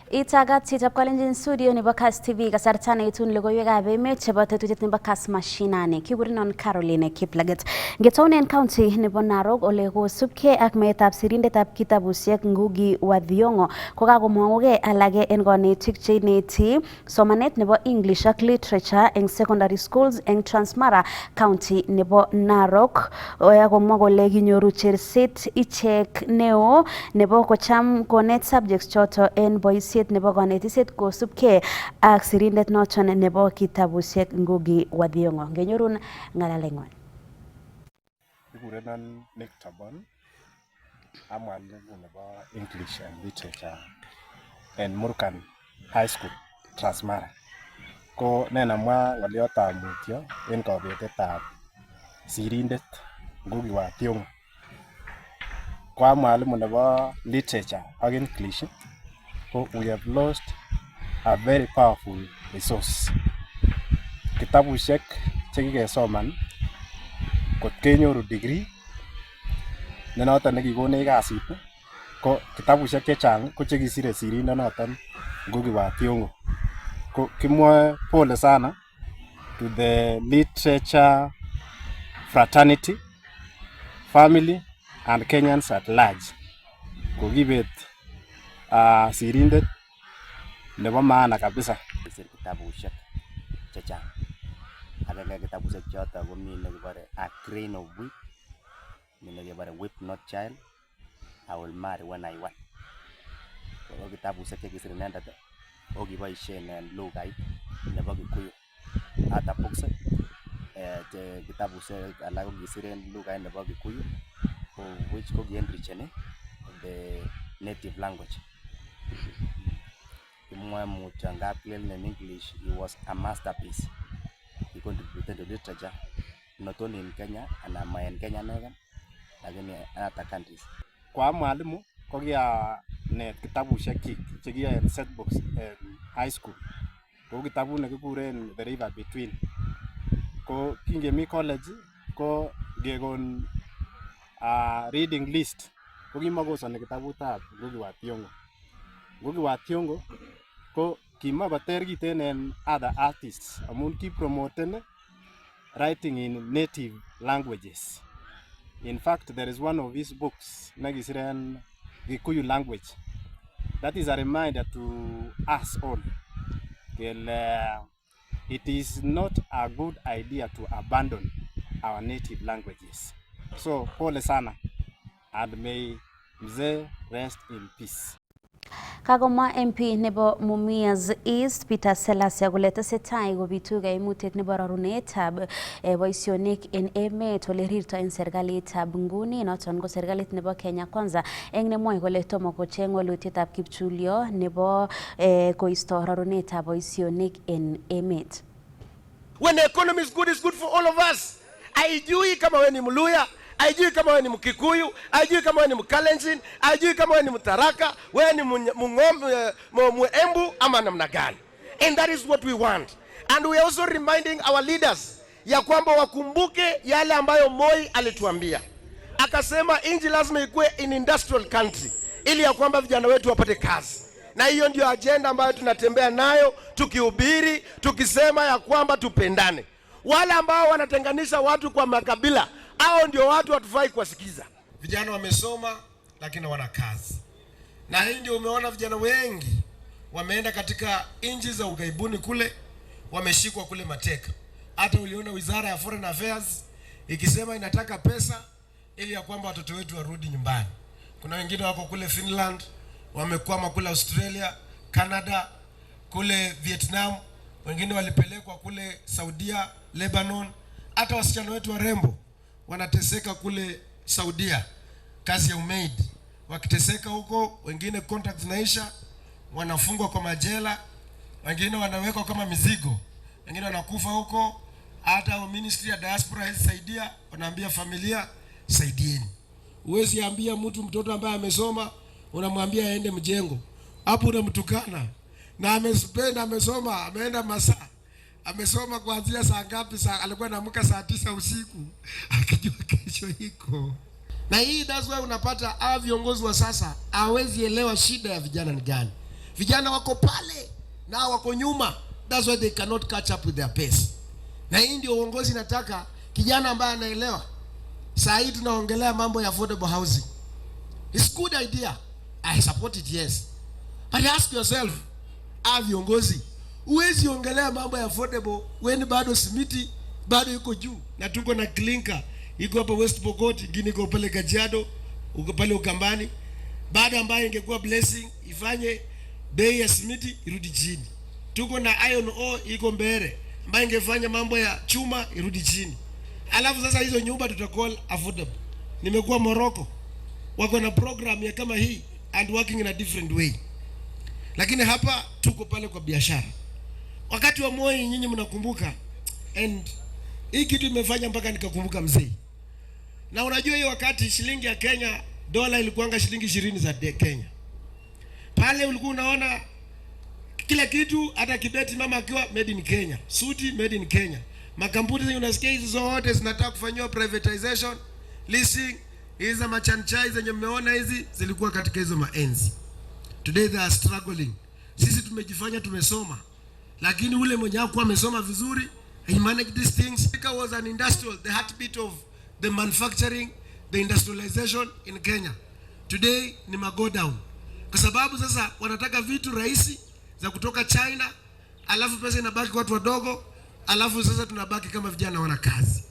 Itagat chitab Kalenjin studio nebo Kass TV kasarta neitun logoiwekab emet chebo tetutiet nebo Kass mashinani kikurenon Caroline Kiplagat. Ngetounen county nebo Narok ole kosubkei ak meetab sirindetab kitabusiek Ngugi wa Thiong'o kokakomong'ugei alage en konetik cheineti somanet nebo English ak literature eng secondary schools eng Transmara county nebo Narok. Komwa kole kinyoru cherset ichek neo nebo kocham konet subjects choto en boisiet nebo konetisiet kosubkei ak sirindet noton nebo kitabusiek Ngugi wa Thiong'o. Ngenyorun ng'alaleng'wan. Kikurenon Nick Tabon, mwalimu nebo English and Literature en Murkan High School, Transmara. Ko nenamwa ng'oliotab mutyo en kabetetab sirindet Ngugi wa Thiong'o. Kwa mwalimu nebo Literature ak English, we have lost a very powerful resource. Kitabusiek chekikesoman kot kenyoru degree ne noton nekikonech kasit ko kitabusiek chechang ko chekisire sirindonoton Ngugi wa Thiong'o. Ko kimwoe pole sana to the literature fraternity, family and Kenyans at large. Kokibet sirindet nebo maana kabisa. Kitabusiek chechang. Agenge kitabusiek choto komi nekibore A Grain of Wheat, mi nekibore Weep Not Child, I Will Marry When I Want. Ko kitabusiek chekisir inendet o kiboisien en lugait nebo Kikuyu. Hata books kitabusiek alak ko kisir en lugait nebo Kikuyu, which ko ki-enrichen the native language. In English, it was a masterpiece. He contributed to literature, not only in Kenya and in Kenya, but in other countries. Kwa mwalimu ko net kitabusiek chekiyoe en set books en high school. Ko kitabut nekikuren The River Between. Ko kingemi college ko ngekon reading list ko kimakosoni kitabutab Ngugi wa Thiong'o. Ngugi wa Thiong'o ko kimakoter kiten en other artists amun ki-promoten writing in native languages. In fact, there is one of his books nekisir en Kikuyu language. That is a reminder to us all. It is not a good idea to abandon our native languages. So, pole sana, and may Mzee rest in peace. Kagomwa MP nebo Mumias East Peter Selassie kole tesetai kobitu kaimutyet nebo rorunetab boisionik en emet ole rirto en serikalitab nguni noton ko serikalit nebo Kenya Kwanza eng nemwoe kole tomo kocheng walutietab kipchulyo nebo koisto rorunetab boisionik en emet. When the economy is good, it's good for all of us. Haijui kama wewe ni Mluya, haijui kama wewe ni Mkikuyu, haijui kama wewe ni Mkalenjin, haijui kama wewe ni Mtaraka, wewe ni Muembu ama namna gani. And that is what we want. And we are also reminding our leaders ya kwamba wakumbuke yale ambayo Moi alituambia. Akasema inji lazima ikuwe in industrial country ili ya kwamba vijana wetu wapate kazi. Na hiyo ndio agenda ambayo tunatembea nayo tukihubiri, tukisema ya kwamba tupendane. Wale ambao wanatenganisha watu kwa makabila, hao ndio watu hatufai kuwasikiza. Vijana wamesoma lakini wana kazi. Na hii ndio umeona vijana wengi wameenda katika nchi za ughaibuni kule, wameshikwa kule mateka. Hata uliona Wizara ya Foreign Affairs ikisema inataka pesa ili ya kwamba watoto wetu warudi nyumbani. Kuna wengine wako kule Finland, wamekwama kule Australia, Canada, kule Vietnam, wengine walipelekwa kule Saudia, Lebanon. Hata wasichana wetu warembo wanateseka kule Saudia, kazi ya umaid. Wakiteseka huko, wengine contract zinaisha, wanafungwa kwa majela, wengine wanawekwa kama mizigo, wengine wanakufa huko. Hata Ministry ya Diaspora haisaidia, wanaambia familia saidieni. Huwezi ambia mtu mtoto ambaye amesoma unamwambia aende mjengo. Hapo unamtukana. Na amespenda, amesoma, ameenda masaa. Amesoma kuanzia saa ngapi? Alikuwa anaamka saa 9 usiku akijua kesho iko. Na hii that's why unapata viongozi wa sasa hawezi elewa shida ya vijana ni gani. Vijana wako pale na wako nyuma, that's why they cannot catch up with their pace. Na hii ndio uongozi nataka, kijana ambaye anaelewa. Saa hii tunaongelea mambo ya affordable housing. It's good idea, I support it, yes, but ask yourself, viongozi, uwezi ongelea mambo ya affordable when bado simiti bado yuko juu, na tuko na clinker iko hapa West Pokot, ingine iko pale Kajiado, uko pale Ukambani, bado ambayo ingekuwa blessing ifanye bei ya simiti irudi chini. Tuko na iron ore iko Mbere ambayo ingefanya mambo ya chuma irudi chini. Alafu sasa hizo nyumba tutakall affordable. Nimekuwa Morocco, wako na program ya kama hii and working in a different way. Lakini hapa tuko pale kwa biashara. Wakati wa Moi nyinyi mnakumbuka, and hii kitu imefanya mpaka nikakumbuka mzee. Na unajua hiyo wakati shilingi ya Kenya, dola ilikuanga shilingi 20 za Kenya. Pale ulikuwa unaona kila kitu, hata kibeti mama akiwa made in Kenya, suti made in Kenya. Makampuni zenye unasikia hizo zote zinataka kufanywa privatization, leasing, hizo machanchai zenye mmeona hizi zilikuwa katika hizo maenzi. Today they are struggling. Sisi tumejifanya tumesoma, lakini ule mwenye hakuwa amesoma vizuri, he managed these things. It was an industrial, the heartbeat of the manufacturing, the industrialization in Kenya. Today ni go down. Kwa sababu sasa wanataka vitu rahisi za kutoka China, alafu pesa inabaki watu wadogo, alafu sasa tunabaki kama vijana wana kazi.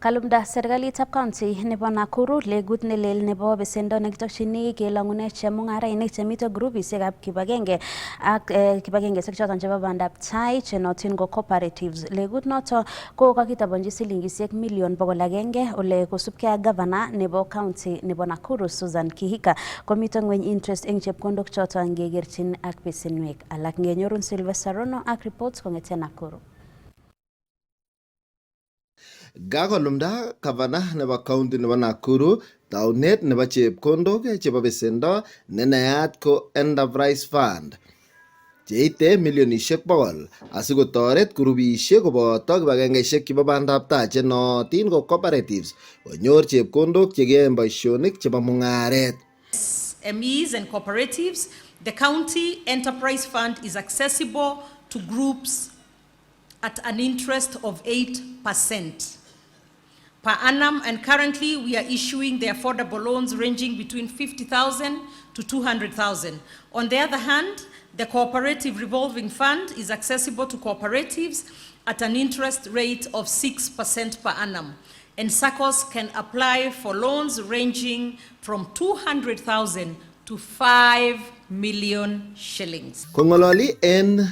Kalumda serikalitab county nebo Nakuru legut nelel nebo besendo nekitokyini kelong'une chemung'arainik chemito grupisiekab kibagenge ak kibagengesiek choton chebo bandab tai chenotin ko cooperatives. Legut noto ko kakitabanji silingisiek million 100 ole kosubkei ak governor nebo county nebo Nakuru Susan Kihika komito ngweny interest eng chepkondok choton ngegerchin ak besenwek alak. Ngenyorun Sylvester Rono ak reports kong'ete Nakuru. Gakolumda gavana nebo county nebo Nakuru taunet nebo chepkondok chebo besendo nenayat ko Enterprise Fund cheite milionishek 100 asikotoret grupisiek koboto kibagengeisiek chebo bandab tai chenootin ko cooperatives konyor chepkondok chekiyoen boisionik chebo mung'aret. SMEs and cooperatives, the county enterprise fund is accessible to groups at an interest of 8% per annum, and currently we are issuing the affordable loans ranging between 50,000 to 200,000. On the other hand, the cooperative revolving fund is accessible to cooperatives at an interest rate of 6% per annum, and SACCOs can apply for loans ranging from 200,000 to 5 million shillings. Kongololi en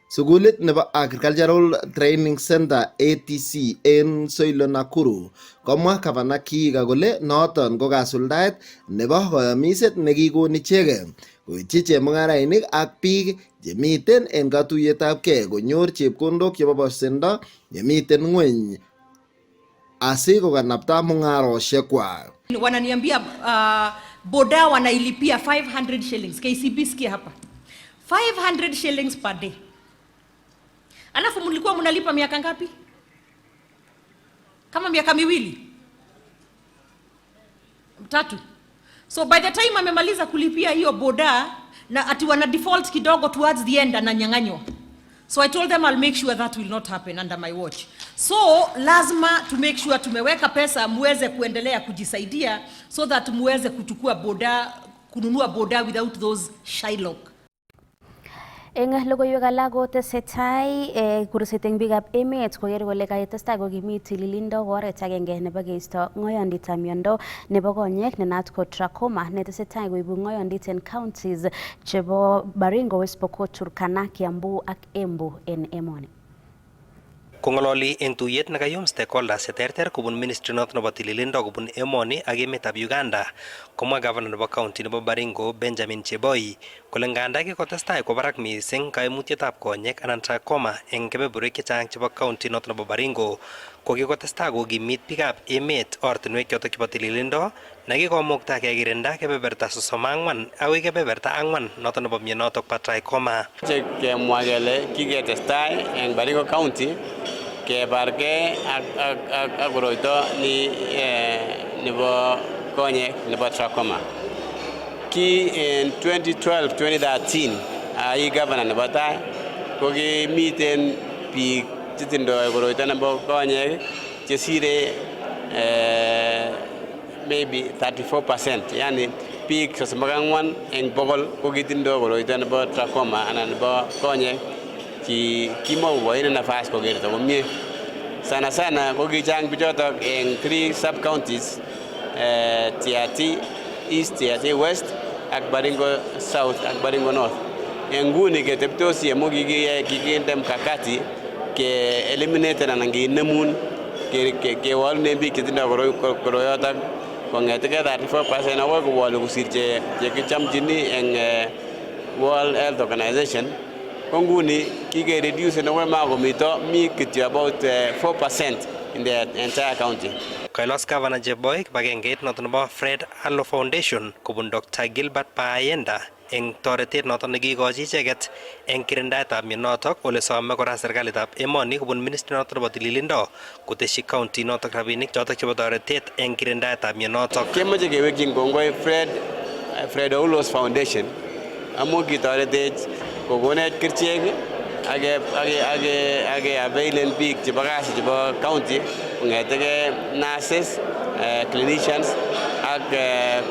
sugulit nebo Agricultural Training Center ATC en Soilo Nakuru komwa gavana Kihika kole noton ko kasuldaet nebo koyomiset nekikon icheket koityi chemung'arainik ak biik chemiten en katuiyetabgei konyor chepkondok chebo besendo yemiten ngweny asikokanapta mung'arosiekwak. Wananiambia boda wanailipia 500 shillings. KCB sikia hapa. 500 shillings per day. Alafu mlikuwa mnalipa miaka ngapi? Kama miaka 2. 3. So by the time amemaliza kulipia hiyo boda na ati wana default kidogo towards the end ananyang'anywa. So I told them I'll make sure that will not happen under my watch. So lazima to make sure tumeweka pesa muweze kuendelea kujisaidia so that muweze kuchukua boda, kununua boda without those Shylock. Eng logoiwek alak kotesetai kurset eng biikab emet koker kole kayetestai kokimit tililindo ko oret agenge nebo keisto ng'oyonditab miondo nebo konyek nenaat ko trachoma netesetai koibu ng'oyondit en counties chebo Baringo, West Pokot, Turkana, Kiambu ak Embu en emoni. Kongololi en tuyet nekayum stakeholders cheterter kubun ministry noton nebo tililindo kubun emoni ak emetab Uganda, komwa governor nebo county nebo Baringo Benjamin Cheboi kole nganda kikotestai kwo barak mising kaimutietab konyek anan trachoma eng kebeberwek chechang chebo county noton nebo Baringo, ko kikotestai kokimit biikab emet ortinwek chotok chebo tililindo nekikomukta kekirinda kebeberta 34 akoi kebeberta 4 noton nebo mionotok bo trachoma. Kemwa kele kiketestai eng Baringo County kebarge ak koroito ni nebo konyek nebo trachoma. ki in 2012-2013 ai governor nebo tai ko kimiten biik chetindoi koroito nebo konyek chesire maybe 34%, yani biik 34 eng bogol ko kitindoi koroito nebo trachoma anan nebo konyek kimokokoin nafas kokerto komie. Sana sana ko kichang bichotok eng 3 sub counties, Tiaty East, Tiaty West ak Baringo South ak Baringo North. Nguni keteptosi amu kikinde mkakati ke eliminate anan kinemun kewalune biik chetindoi koroyotok kong'eteke 34% akoi kowolu kosir chekichomchini eng World Health Organization. Ko nguni kikereduce nekoi makomito mi kityo about 4% in the entire county. Kailos Governor Cheboy kibagengeit noton nebo Fred Allo Foundation kobun Dr. Gilbert Bayenda eng toretet noton nekikochi icheket eng kirindaetab mionotok ole some kora serikalitab emoni kobun ministry noton nebo tililindo koteshi county notok rabinik chotok chebo toretet eng kirindaetab mionotok. Kemoche kewekyin kongoi Fred Allo Foundation amu kitoretech kokonech kerichek ake availen biik chebo kasi chebo county kong'eteke nurses, clinicians ak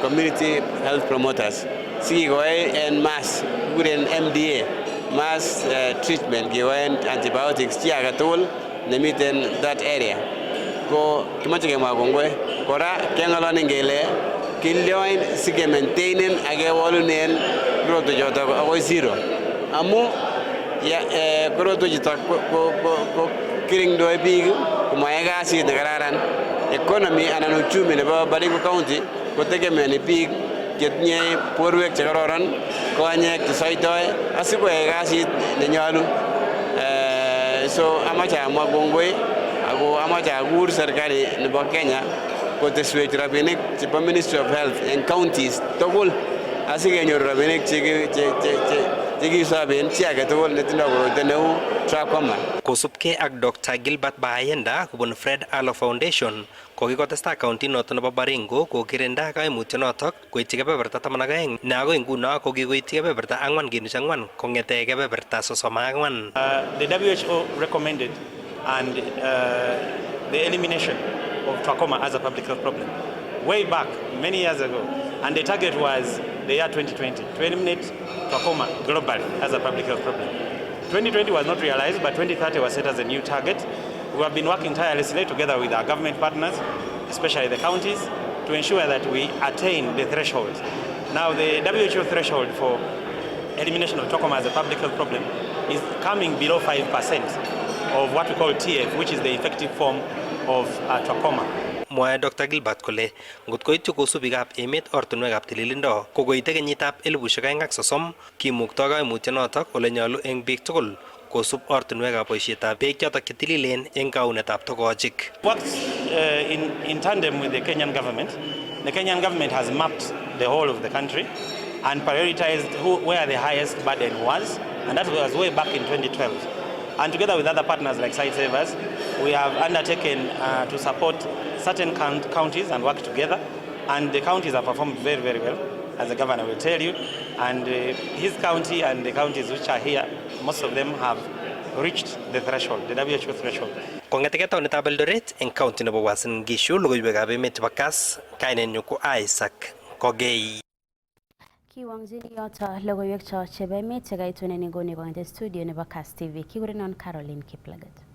community health promoters. Sikikoe en mass kikuren MDA, mass treatment, kikoen antibiotics chi age tugul nemiten that area. Ko kimoche kemwa kongoi. Kora keng'ololen kele kilyoin sike maintainen ak kewolunen korotwechotok akoi zero. Amu korotwechutok ko kiringdoi biik komayai kasit nekararan. Economy anan uchumi nebo Baringo County kotegemeani biik chetinye borwek chekororon, konyek chesoitoi asikoyai kasit nenyolu. So amache amwa kongoi ako amache akur serikali nebo Kenya koteswech rabinik chebo Ministry of Health en counties tugul asikenyoru rabinik chekisoben chi age tugul netindoi koroito neu trachoma. Kosubkei ak Dr. Gilbert Bayenda kobun Fred Allo Foundation kokikotestai county noton nebo Baringo kokirinda kaimutyonotok koityi kebeberta 12 ne agoi nguno kokikoityi kebeberta 4.4 kong'ete kebeberta 34. The WHO recommended and the elimination of trachoma as a public health problem way back many years ago, and the target was the year 2020 to eliminate trachoma globally as a public health problem. 2020 was not realized, but 2030 was set as a new target. We have been working tirelessly together with our government partners, especially the counties, to ensure that we attain the threshold. Now, the WHO threshold for elimination of trachoma as a public health problem is coming below 5% of what we call TF, which is the effective form of trachoma. Mwae Dr. Gilbert kole ngot koityi kosubikab emet ortinwekab tililindo kokoite kenyitab 2030 kimukto kaimutyonotok ole nyolu eng biik tugul kosub ortinwekab boisietab beek chotok chetililen eng kaunetab togochik. Works in tandem with the Kenyan government. The Kenyan government has mapped the whole of the country and prioritized where the highest burden was, and that was way back in 2012. And together with other partners like Site Savers, we have undertaken to support certain counties and work together, and the counties have performed very, very well, as the governor will tell you. And his county and the counties which are here, most of them have reached the threshold, the WHO threshold. Kong'eteke taonitab Eldoret eng county nebo Uasin Gishu, logoiwekab emet chebo Kass, kainenyu ko Isaac Kogei. Kiwang'jini yoto logoiwek cho chebo emet chekaitunen nguni kong'ete studio nebo Kass TV. Kikurenon Caroline Kiplagat.